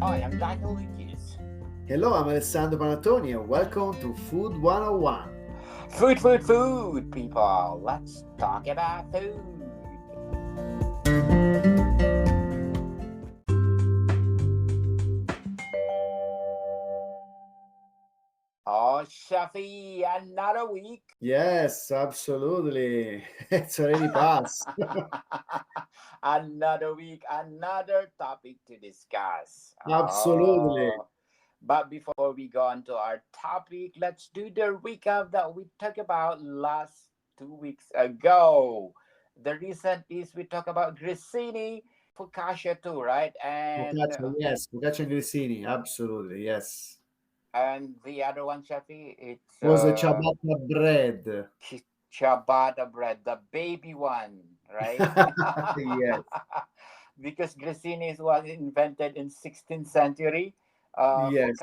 Hi, I'm Daniel Lucas. Hello, I'm Alessandro Panatoni and welcome to Food 101. Food, people. Let's talk about food. Oh, Shafi, another week. Yes, absolutely. It's already passed. Another week, another topic to discuss. Absolutely. But before we go on to our topic, let's do the recap that we talked about last 2 weeks ago. The recent is we talked about grissini, focaccia too, right? Focaccia, yes. Focaccia and grissini, absolutely, yes. And the other one, Shafi, it's It was a ciabatta bread. ciabatta bread, the baby one, right? Yes, Because grissini was invented in 16th century. yes.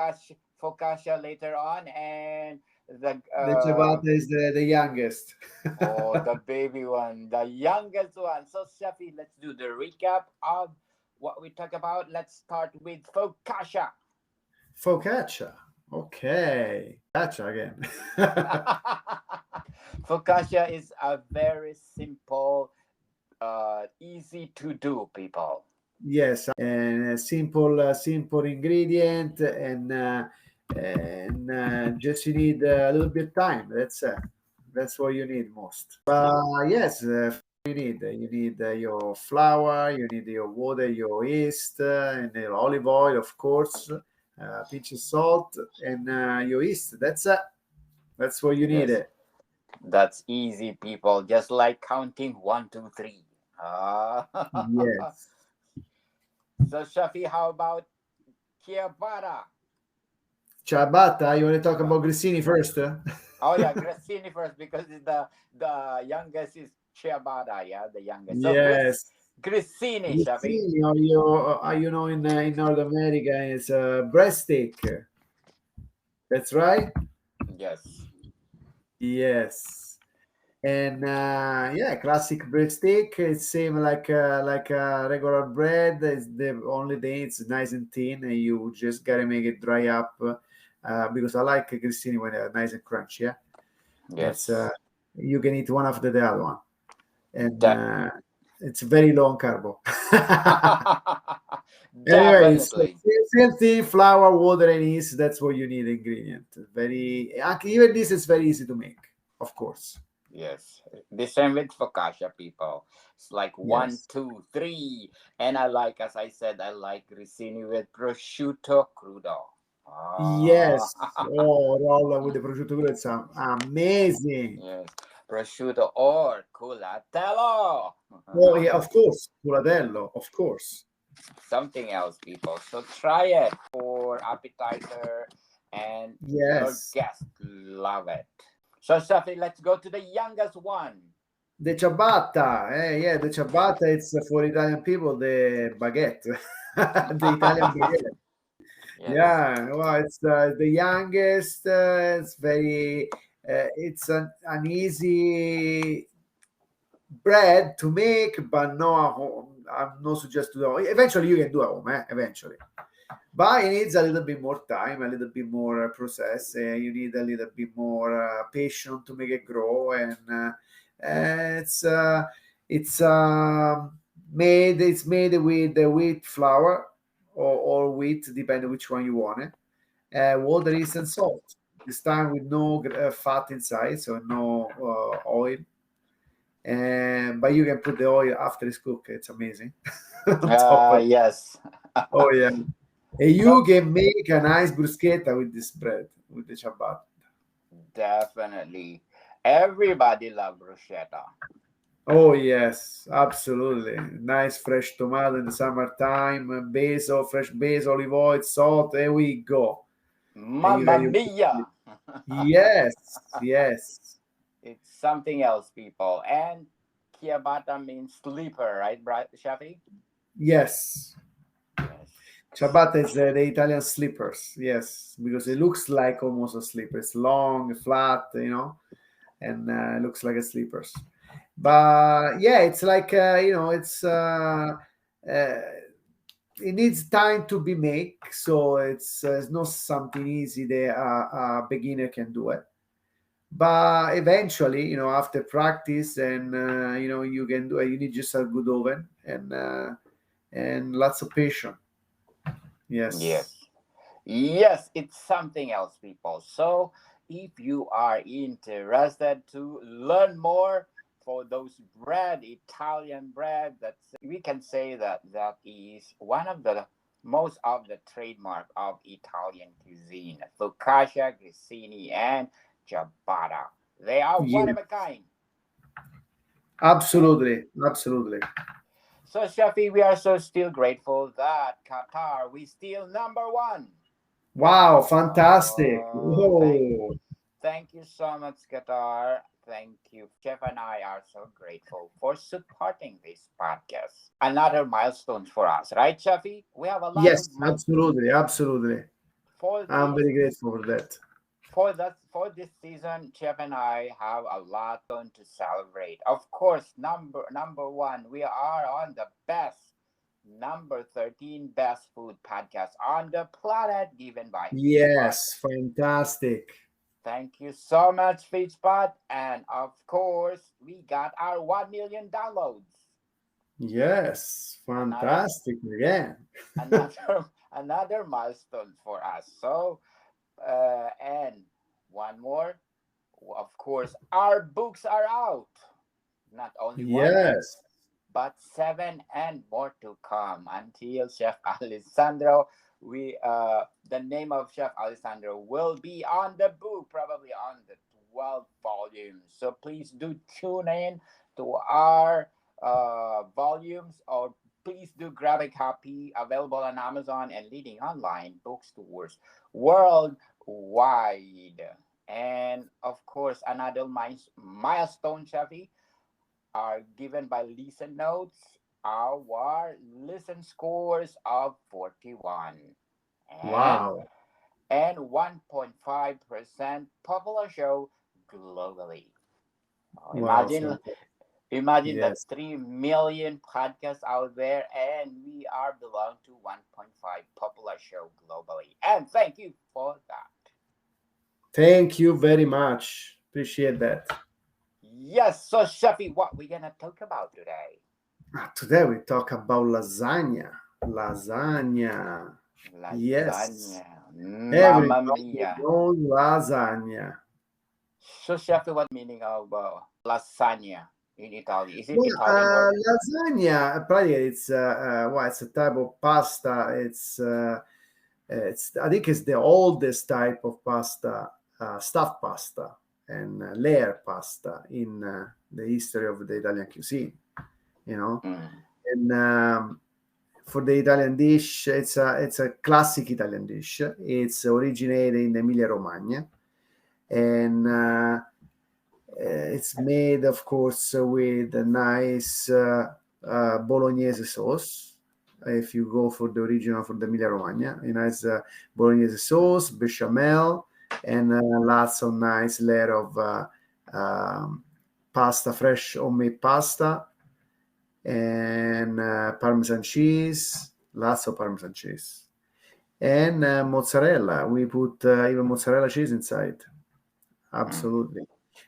Focaccia later on, and the The ciabatta is the youngest. oh, the baby one, the youngest one. So, Shafi, let's do the recap of what we talked about. Let's start with focaccia. Focaccia. Okay. Focaccia again. Focaccia is a very simple, easy to do, people. Yes, and simple ingredient, and just you need a little bit of time. That's what you need most. Yes, you need your flour, you need your water, your yeast, and your olive oil, of course, pinch of salt, and your yeast. That's it. That's what you need. Yes, that's easy, people. Just like counting one, two, three. Ah. Yes. So, Shafi, how about ciabatta? Ciabatta, you want to talk about grissini first? Oh yeah, Grassini first because the youngest is ciabatta. Yeah, the youngest. So Yes. Grissini, Shafi. Grissini, or in North America, it's a breast steak. That's right. Yes. Yes. And yeah, classic bread steak. It's same like regular bread. It's the only thing it's nice and thin, and you just gotta make it dry up. Because I like grissini when they're nice and crunchy. Yeah, it's Yes. you can eat one after the other one, and De- it's very low on carbo. Anyway, it's Definitely. same thing, flour, water, and yeast. That's what you need ingredient. Very even this is very easy to make, of course. Yes. The same with focaccia, people. It's like one, Yes. two, three. And I like, as I said, I like Grissini with prosciutto crudo. Ah. Yes. Oh, roll with the prosciutto crudo. It's amazing. Yes. Prosciutto or culatello. Oh, yeah, of course. Curatello, of course. Something else, people. So try it for appetizer, and your Yes. guests love it. So, Safi, let's go to the youngest one. The ciabatta. Yeah, the ciabatta, it's for Italian people, the baguette. The Italian baguette. Yes. Yeah, well, it's the youngest. It's very, it's an easy bread to make, but no, I'm not suggest to do. Eventually, you can do at home. Eventually, but it needs a little bit more time, a little bit more process. You need a little bit more patience to make it grow, and it's made. It's made with the wheat flour or wheat, depending which one you want it. Water, yeast, and salt. This time with no fat inside, so no oil. And but you can put the oil after it's cooked. It's amazing. On top of, Yes. oh yeah, and So you can make a nice bruschetta with this bread with the ciabatta. definitely, everybody love bruschetta. Oh yes, absolutely. Nice fresh tomato in the summertime, basil, fresh basil, olive oil, salt. There we go. And you Mamma can mia! yes, yes, It's something else, people. And ciabatta means sleeper, right, Shafi? yes. Yes. Ciabatta is the Italian slippers. Yes, because it looks like almost a slipper. It's long, flat, and it looks like a slippers. But yeah, it's like it's it needs time to be made, so it's not something easy that a beginner can do it. But eventually, after practice, and you can do it. You need just a good oven and lots of patience. Yes. Yes. Yes, it's something else, people. So, if you are interested to learn more for those bread, Italian bread, that's we can say that that is one of the most of the trademark of Italian cuisine. Focaccia, grissini, and ciabatta. They are one Yeah, of a kind. And absolutely, absolutely. so, Shafi, we are so still grateful that Qatar we still number one. Wow, fantastic. Oh, Whoa. thank you so much, Qatar. Thank you. Chef and I are so grateful for supporting this podcast. Another milestone for us, right, Shafi? We have a lot of Yes, absolutely, absolutely. for I'm this very grateful for that. for this season. Chef and I have a lot to celebrate. Of course, number one, we are on the best number 13 best food podcast on the planet given by FeedSpot. Yes, fantastic. Thank you so much, FeedSpot. And of course, we got our 1 million downloads. Yes, Another fantastic again. another another milestone for us. So and one more, of course, our books are out. Not only one, Yes. but seven and more to come until Chef Alessandro. We the name of Chef Alessandro will be on the book, probably on the 12 volumes. So please do tune in to our volumes, or please do grab a copy, available on Amazon and leading online bookstores worldwide. And of course, another milestone, Chevy, are given by listen notes. Our listen scores of 41 and Wow. 1.5% popular show globally. Oh, Wow. Fantastic. imagine the Yes. 3 million podcasts out there, and we are belong to 1.5 popular show globally. And thank you for that. Thank you very much. Appreciate that. Yes, so Shafi, what we gonna talk about today? Today we talk about lasagna. Lasagna. Yes. Lasagna. Mamma Everybody mia. knows lasagna. So Shafi, what meaning of lasagna in Italy? Is it Well, Italian word? lasagna, probably it's a type of pasta. It's I think it's the oldest type of pasta, stuffed pasta and layer pasta in the history of the Italian cuisine. You know, Mm. and for the Italian dish, it's a classic Italian dish. It's originated in Emilia Romagna, and it's made, of course, with a nice bolognese sauce. If you go for the original for the Emilia Romagna, a nice bolognese sauce, bechamel, and lots of nice layer of pasta, fresh homemade pasta, and Parmesan cheese, lots of Parmesan cheese, and mozzarella. We put even mozzarella cheese inside. Mm. Absolutely.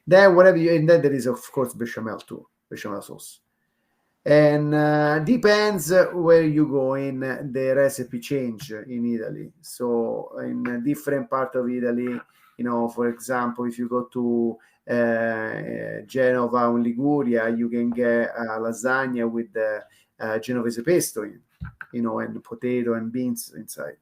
Then whatever you, and then there is of course bechamel too, bechamel sauce. And depends where you go in the recipe change in Italy. So in a different part of Italy, for example, if you go to Genova or Liguria, you can get lasagna with the Genovese pesto in, and potato and beans inside.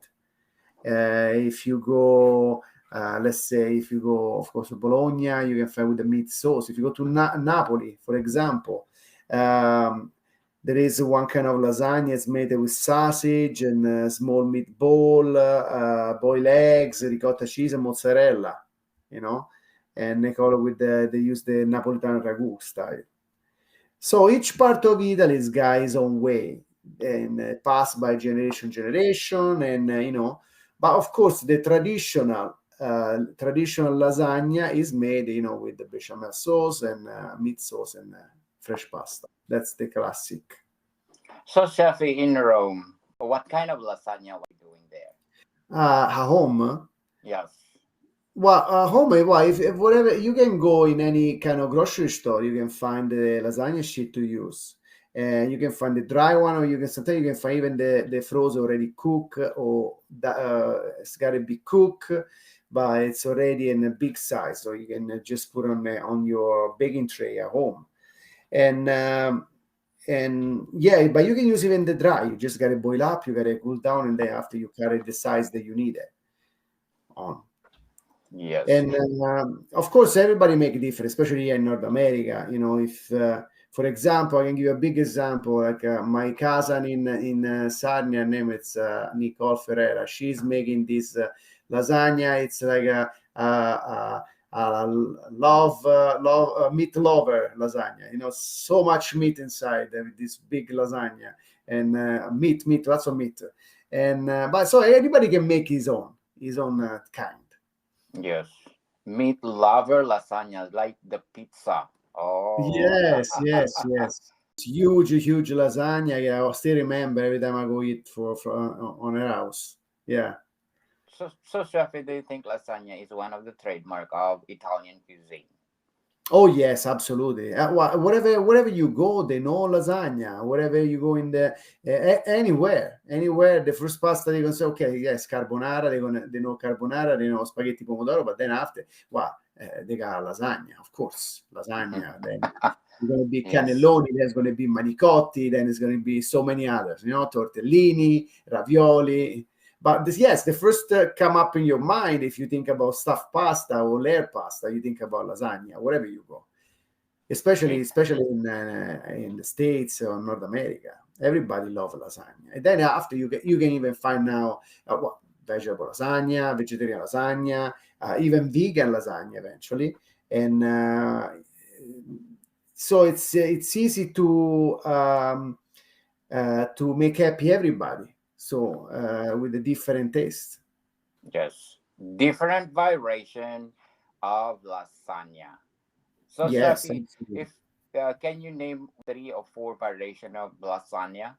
If you go, let's say, if you go, of course, to Bologna, you can find with the meat sauce. If you go to Napoli, for example, there is one kind of lasagna. It's made with sausage and small meatball, boiled eggs, ricotta cheese, and mozzarella. And they call it they use the Napolitan ragù style. So each part of Italy is got its own way and passed by generation, and but of course the traditional lasagna is made with the bechamel sauce and meat sauce and fresh pasta. That's the classic. So Shafi, in Rome, What kind of lasagna are we doing there? At home. Yes. Well, homemade. Well, if whatever you can go in any kind of grocery store, you can find the lasagna sheet to use. You can find the dry one, or you can sometimes you can find even the frozen already cooked, or it's got to be cooked, but it's already in a big size, so you can just put on your baking tray at home. And yeah, but you can use even the dry. You just got to boil up, you got to cool down, and then after you cut it the size that you need it on. Yes. And of course, everybody make it different, especially here in North America. If for example, I can give you a big example. Like my cousin in Sarnia, her name it's Nicole Ferreira. She's making this lasagna. It's like a love meat lover lasagna. So much meat inside this big lasagna, and meat, lots of meat. And but so anybody can make his own kind. Yes. Meat lover lasagna, like the pizza. Oh. Yes, yes, yes. It's huge, huge lasagna. Yeah, I still remember every time I go eat for on her house. Yeah. So, Shafi, do you think lasagna is one of the trademark of Italian cuisine? Oh yes, absolutely. Wherever you go, they know lasagna. Wherever you go in the anywhere, the first pasta they gonna say, okay, yes, carbonara. They know carbonara. They know spaghetti pomodoro. But then after, they got lasagna, of course, lasagna. Then it's going to be Yes. cannelloni, there's going to be manicotti, then it's going to be so many others, tortellini, ravioli. But yes, the first come up in your mind if you think about stuffed pasta or layer pasta, you think about lasagna, wherever you go, especially It, especially in the States or North America. Everybody loves lasagna, and then after you can even find now vegetable lasagna, vegetarian lasagna, even vegan lasagna eventually, and so it's easy to make happy everybody. So with a different taste. yes. Different variation of lasagna. So, Yes, Shafi, absolutely. if can you name three or four variation of lasagna?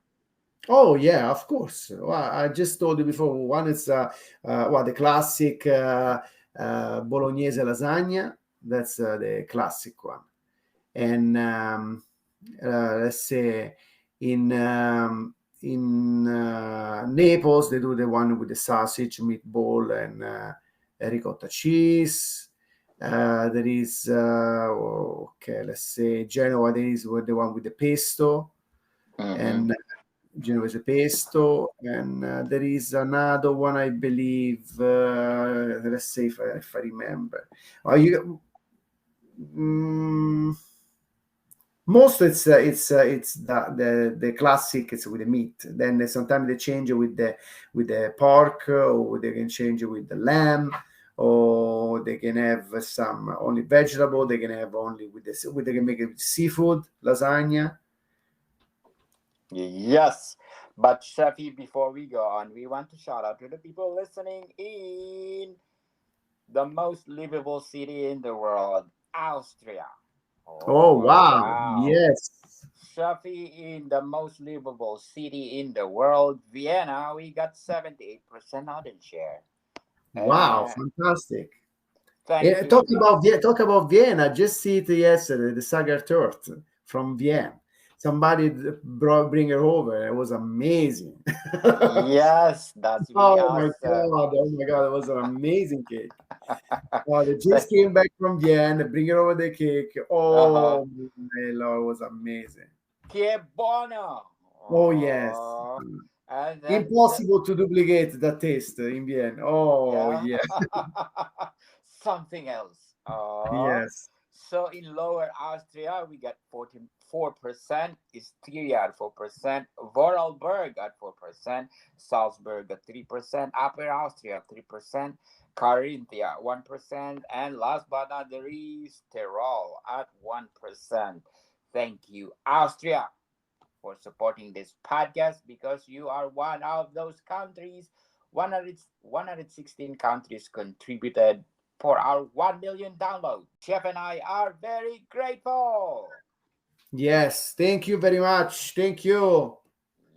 Oh yeah, of course. Well, I just told you before. One is the classic bolognese lasagna. That's the classic one. And let's say in Naples they do the one with the sausage, meatball, and ricotta cheese. There is okay, let's say Genoa. There is the one with the pesto, Mm-hmm. and Genovese pesto, and there is another one, I believe. Let's say if I remember. Mm, Most it's the classic. It's with the meat. Then sometimes they change it with the pork, or they can change it with the lamb, or they can have some only vegetable. They can have only they can make it with seafood lasagna. Yes. But Shafi, before we go on, we want to shout out to the people listening in the most livable city in the world, Austria. Oh Oh, wow! wow. Yes. Shafi, in the most livable city in the world, Vienna, we got 78% audience share. Wow, And fantastic. thank you. Talk about Vienna. Just see it yesterday, the Sagar Tort from Vienna. Somebody bring her over. It was amazing. Yes, that's really Oh my awesome. god! Oh my god! It was an amazing cake. Oh, they Th- just came back from Vienna, bring her over the cake. uh-huh. Oh my lord, it was amazing. Que bono. Oh yes, Oh, and then impossible to duplicate that taste in Vienna. Oh yeah, yeah, something else. yes. So in Lower Austria, we got 44%, Styria at 4%, Vorarlberg at 4%, Salzburg at 3%, Upper Austria at 3%, Carinthia at 1%, and last but not the least, Tyrol at 1%. Thank you, Austria, for supporting this podcast because you are one of those countries. 116 countries contributed for our 1 million download. Chef and I are very grateful. Yes, thank you very much. Thank you.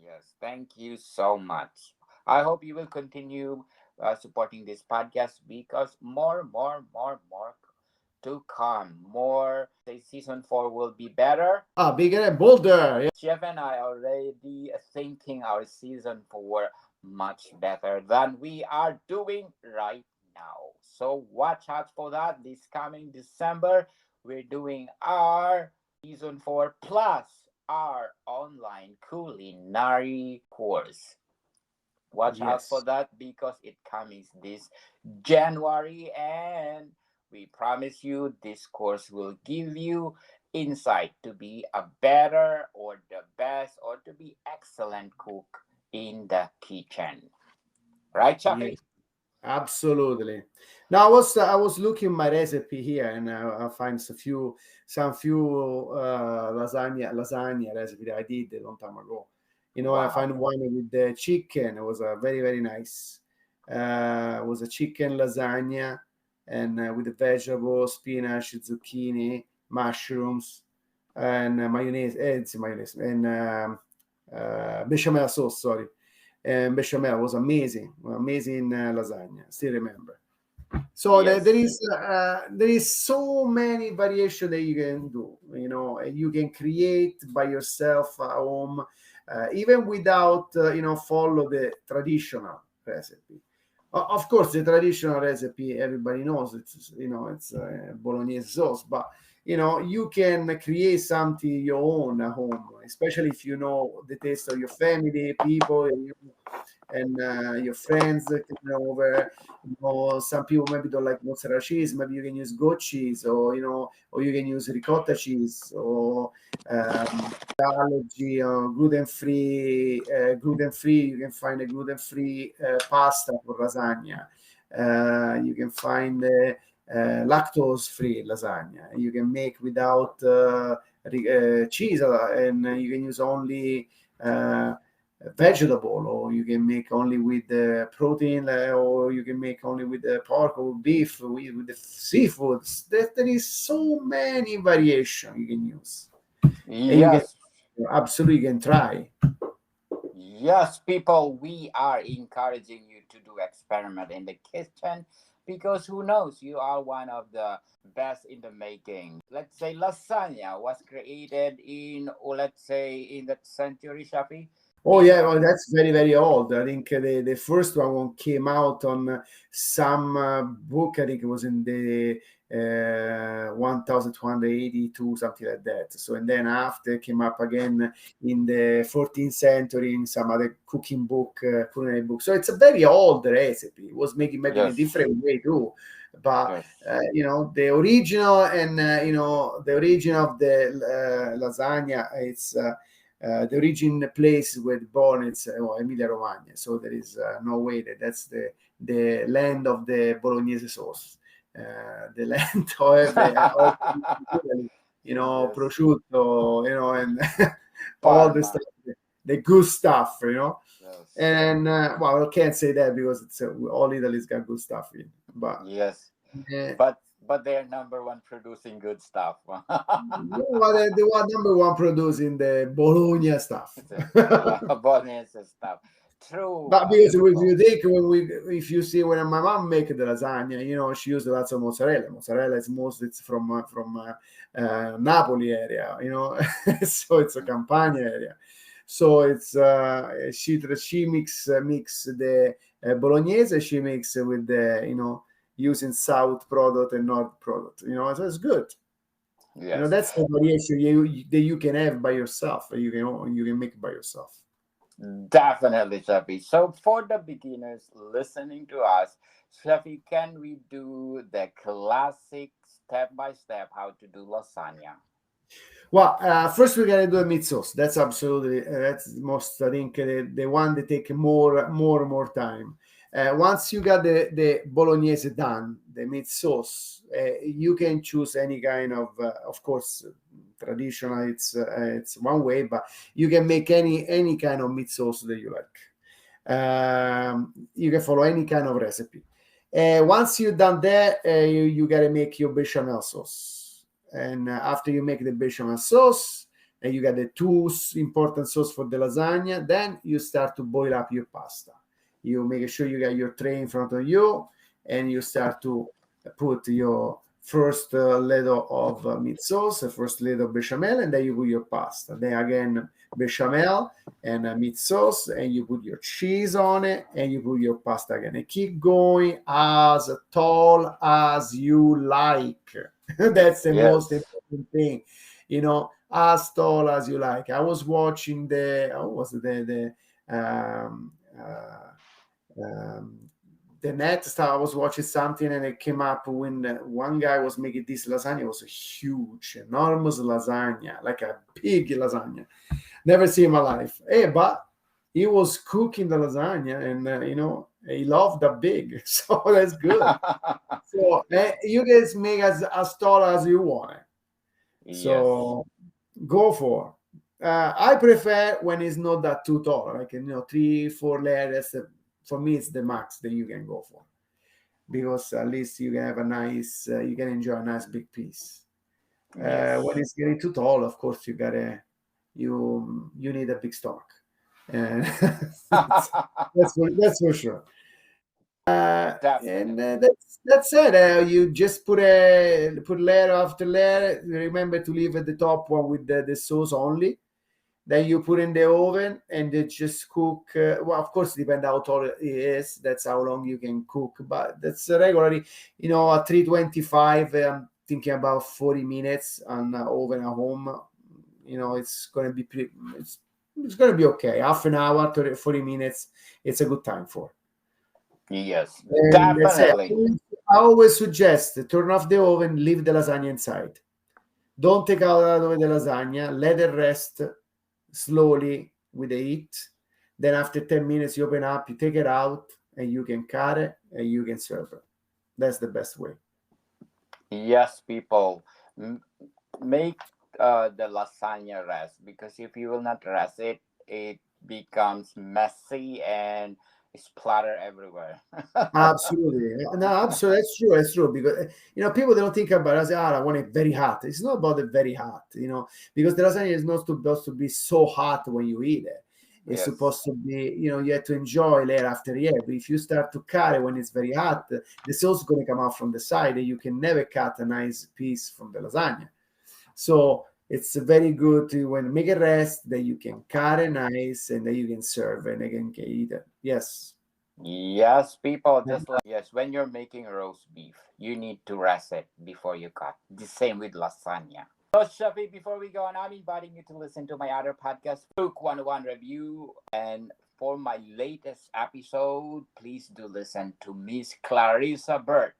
Yes, Thank you so much. I hope you will continue supporting this podcast because more to come. More, say, season 4 will be better. Ah, bigger and bolder. Yeah. Chef and I already thinking our season 4 much better than we are doing right now. So watch out for that. This coming December, we're doing our season 4 plus our online culinary course. Watch out for Yes. that because it comes this January, and we promise you this course will give you insight to be a better or the best or to be excellent cook in the kitchen. Right, Yes. Chafi? Absolutely. Now I was looking my recipe here, and I find some few lasagna recipe that I did a long time ago. I Wow. find one with the chicken. It was a very very nice. It was a chicken lasagna, and with the vegetables, spinach, zucchini, mushrooms, and mayonnaise. It's mayonnaise and bechamel sauce. Sorry, and bechamel was amazing, amazing lasagna. Still remember. So there Yes. is so many variation that you can do. And you can create by yourself at home, even without follow the traditional recipe. Of course, the traditional recipe everybody knows it's bolognese sauce, but you can create something your own at home, especially if you know the taste of your family, people, and your friends that come over. Some people maybe don't like mozzarella cheese. Maybe you can use goat cheese, or you can use ricotta cheese, or allergy or gluten free. You can find a gluten-free pasta for lasagna. You can find lactose-free lasagna. You can make without cheese, and you can use only vegetable, or you can make only with the protein, or you can make only with the pork or beef, with the seafoods. There is so many variation you can use, and you can Yes. absolutely can try. Yes, people, we are encouraging you to do experiment in the kitchen because who knows, you are one of the best in the making. Let's say lasagna was created in, or let's say in that century, Shafi, Oh in yeah, well, that's very very old. I think the first one came out on some book. I think it was in the 1282, something like that. So, and then after came up again in the 14th century in some other cooking book, culinary book. So it's a very old recipe. It was making maybe in a yes, different way too, but yes, the original, and the origin of the lasagna, it's the origin place where born, it's Emilia Romagna. So there is no way that's the land of the bolognese sauce, the land of Italy, yes, prosciutto, and all the Parma, stuff, the good stuff, yes, And well, I can't say that because it's all Italy's got good stuff in, but. yes, Uh, but they're number one producing good stuff. the one number one producing the Bologna stuff. Bolognese stuff. True, But because if you people. think if you see when my mom make the lasagna, she used lots of mozzarella. Mozzarella is it's from Napoli area, so it's a Campania area. So it's she mix the bolognese. She makes with the using south product and north product. So it's good. Yes. That's the variation that you can have by yourself. You can make by yourself. Definitely, Shafi. So, for the beginners listening to us, Shafi, can we do the classic step by step how to do lasagna? Well, first we gotta do a meat sauce. That's absolutely that's the most, I think, the one that take more time. Once you got the bolognese done, the meat sauce, you can choose any kind of course, traditional. It's one way, but you can make any kind of meat sauce that you like. You can follow any kind of recipe. Once you've done that, you got to make your bechamel sauce. And after you make the bechamel sauce, and you got the two important sauce for the lasagna. Then you start to boil up your pasta. You make sure you got your tray in front of you, and you start to put your first ladle of meat sauce, first ladle of bechamel, and then you put your pasta. Then again, bechamel and meat sauce, and you put your cheese on it, and you put your pasta again. And keep going as tall as you like. That's the most Yes. important thing, as tall as you like. I was watching um, um, the net stuff. I was watching something, and it came up when one guy was making this lasagna. It was a huge, enormous lasagna, like a big lasagna. Never seen in my life. Hey, but he was cooking the lasagna, and he loved the big, so that's good. So you guys make as tall as you want it. Yes. So go for. I prefer when it's not that too tall, like 3, 4 layers. For me, it's the max that you can go for, because at least you can have a nice, you can enjoy a nice big piece. When Yes. it's getting too tall, of course, you need a big stomach. That's for sure. And Definitely. that's it. You just put layer after layer. Remember to leave at the top one with the sauce only. Then you put in the oven, and it just cook. Well, of course, depend how tall it is. That's how long you can cook. But that's regularly, at 325. I'm thinking about 40 minutes on oven at home. It's gonna be it's gonna be okay. Half an hour, 30, 40 minutes. It's a good time for. Yes. And that's it. Definitely. I always suggest turn off the oven, leave the lasagna inside. Don't take out of the lasagna. Let it rest slowly with the heat. Then after 10 minutes, you open up, you take it out, and you can cut it, and you can serve it. That's the best way. Yes, people. M- Make the lasagna rest, because if you will not rest it, it becomes messy and splatter everywhere. Absolutely. No, absolutely. That's true. That's true. Because, people don't think about it. Say, I want it very hot. It's not about it very hot, because the lasagna is not supposed to be so hot when you eat it. It's Yes. supposed to be, you have to enjoy layer after layer. But if you start to cut it when it's very hot, the sauce is going to come out from the side, and you can never cut a nice piece from the lasagna. So it's very good to when make a rest that you can cut it nice, and then you can serve and again can eat it. Yes. Yes, people, just like, yes, when you're making roast beef, you need to rest it before you cut. The same with lasagna. So, Shafi, before we go on, I'm inviting you to listen to my other podcast, Cook 101 Review. And for my latest episode, please do listen to Miss Clarissa Burt.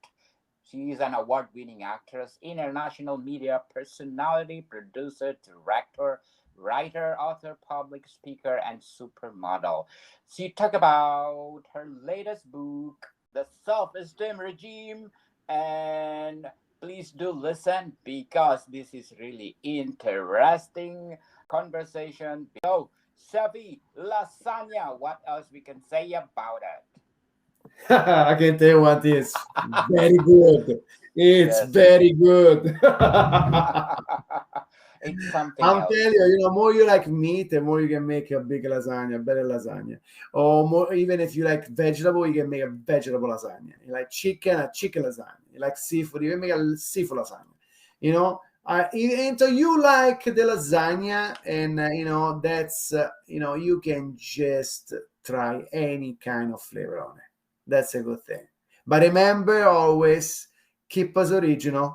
She is an award winning actress, international media personality, producer, director, writer, author, public speaker, and supermodel. She talked about her latest book, The Self Esteem Regime, and please do listen because this is really interesting conversation. So, Chevy lasagna, what else we can say about it? I can tell you what is very good. It's Yes. very good. It's something I'm telling else. you, more you like meat, the more you can make a big lasagna, better lasagna. Or more, even if you like vegetable, you can make a vegetable lasagna. You like chicken, a chicken lasagna. You like seafood, you can make a seafood lasagna. You know, and so you like the lasagna, and that's you can just try any kind of flavor on it. That's a good thing. But remember always keep us original.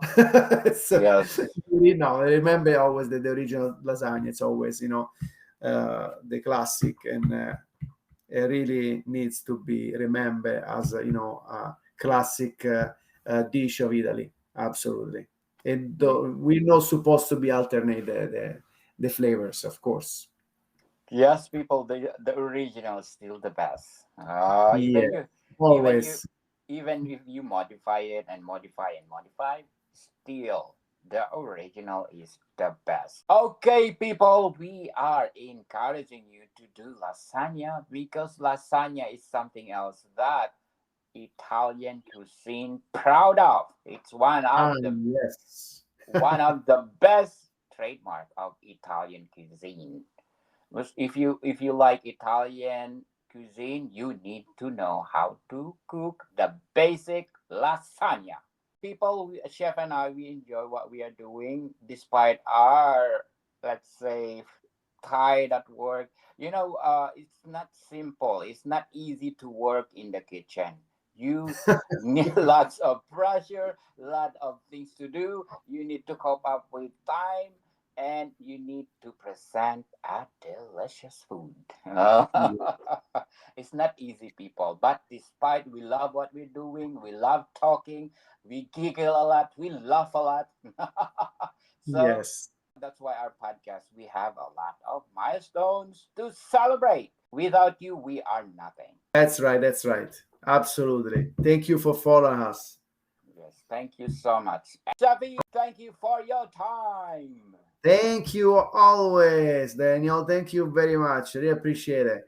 So, Yes. remember always that the original lasagna it's always the classic, and it really needs to be remembered as a classic dish of Italy. Absolutely. And we're not supposed to be alternate the flavors, of course. Yes, people, the original is still the best. Yeah, Even you, always. even if you modify it and modify, still the original is the best. Okay, people, we are encouraging you to do lasagna because lasagna is something else that Italian cuisine proud of. It's Ah, yes. one of the best trademark of Italian cuisine. If you like Italian cuisine, you need to know how to cook the basic lasagna. People, chef and I, we enjoy what we are doing despite our, let's say, tired at work. It's not simple. It's not easy to work in the kitchen. You need lots of pressure, lot of things to do. You need to cope up with time, and you need to present a delicious food. It's not easy, people. But despite we love what we're doing, we love talking, we giggle a lot, we laugh a lot. So Yes. that's why our podcast, we have a lot of milestones to celebrate. Without you, we are nothing. That's right. That's right. Absolutely. Thank you for following us. Yes, thank you so much. Safi, thank you for your time. Thank you always, Daniel. Thank you very much. Really appreciate it.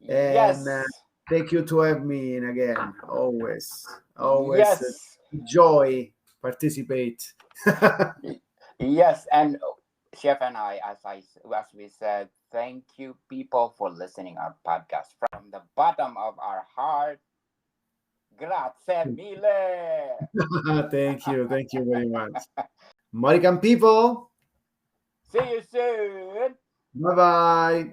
And Yes, thank you to have me in again. Always, always yes, joy participate. yes. And Chef and I, as we said, thank you, people, for listening our podcast from the bottom of our heart. Grazie mille. Thank you. Thank you very much. American people, See you soon. bye bye.